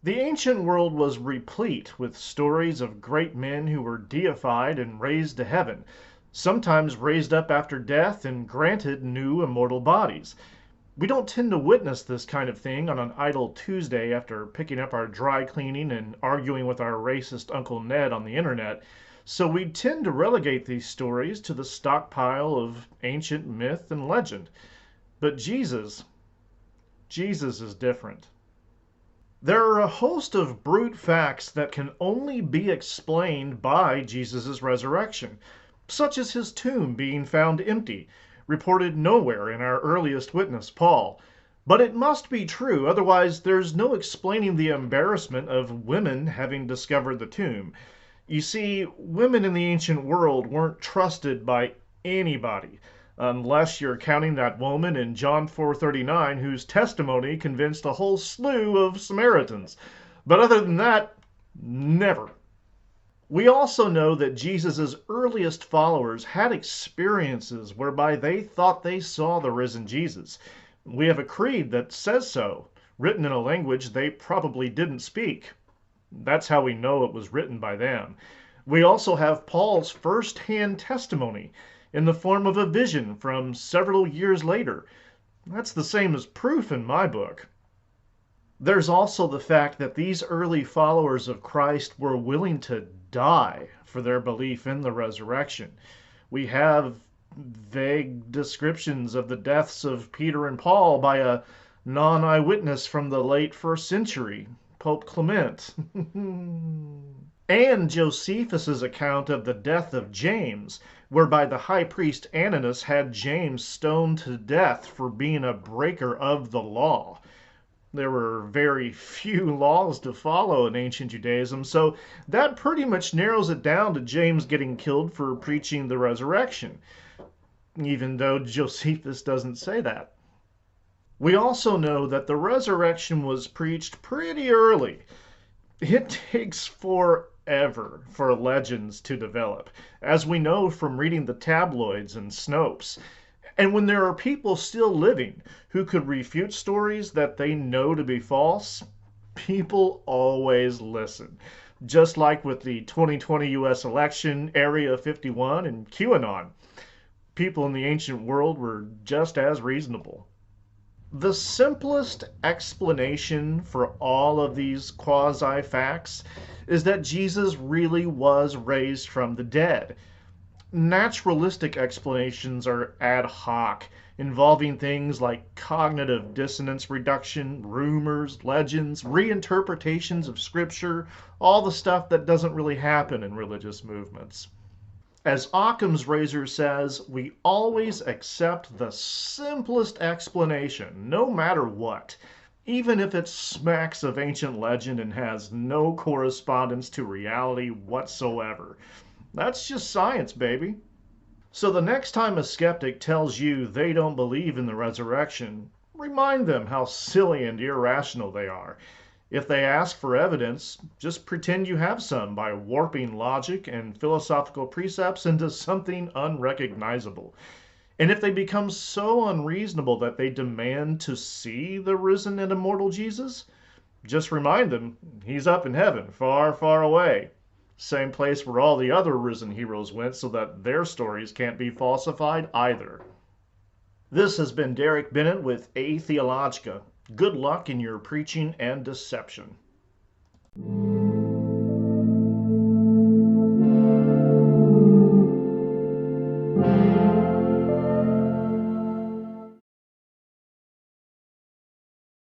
The ancient world was replete with stories of great men who were deified and raised to heaven, sometimes raised up after death and granted new immortal bodies. We don't tend to witness this kind of thing on an idle Tuesday after picking up our dry cleaning and arguing with our racist Uncle Ned on the internet, so we tend to relegate these stories to the stockpile of ancient myth and legend. But Jesus is different. There are a host of brute facts that can only be explained by Jesus' resurrection, such as his tomb being found empty, reported nowhere in our earliest witness, Paul. But it must be true, otherwise there's no explaining the embarrassment of women having discovered the tomb. You see, women in the ancient world weren't trusted by anybody, unless you're counting that woman in John 4:39 whose testimony convinced a whole slew of Samaritans. But other than that, never. We also know that Jesus' earliest followers had experiences whereby they thought they saw the risen Jesus. We have a creed that says so, written in a language they probably didn't speak. That's how we know it was written by them. We also have Paul's first-hand testimony in the form of a vision from several years later. That's the same as proof in my book. There's also the fact that these early followers of Christ were willing to die for their belief in the resurrection. We have vague descriptions of the deaths of Peter and Paul by a non-eyewitness from the late first century, Pope Clement. And Josephus's account of the death of James, whereby the high priest Ananus had James stoned to death for being a breaker of the law. There were very few laws to follow in ancient Judaism, so that pretty much narrows it down to James getting killed for preaching the resurrection, even though Josephus doesn't say that. We also know that the resurrection was preached pretty early. It takes forever for legends to develop, as we know from reading the tabloids and Snopes. And when there are people still living who could refute stories that they know to be false, people always listen. Just like with the 2020 US election, Area 51, and QAnon. People in the ancient world were just as reasonable. The simplest explanation for all of these quasi-facts is that Jesus really was raised from the dead. Naturalistic explanations are ad hoc, involving things like cognitive dissonance reduction, rumors, legends, reinterpretations of scripture, all the stuff that doesn't really happen in religious movements. As Occam's razor says, we always accept the simplest explanation, no matter what, even if it smacks of ancient legend and has no correspondence to reality whatsoever. That's just science, baby. So the next time a skeptic tells you they don't believe in the resurrection, remind them how silly and irrational they are. If they ask for evidence, just pretend you have some by warping logic and philosophical precepts into something unrecognizable. And if they become so unreasonable that they demand to see the risen and immortal Jesus, just remind them he's up in heaven, far, far away. Same place where all the other risen heroes went so that their stories can't be falsified either. This has been Derek Bennett with A Theologica. Good luck in your preaching and deception.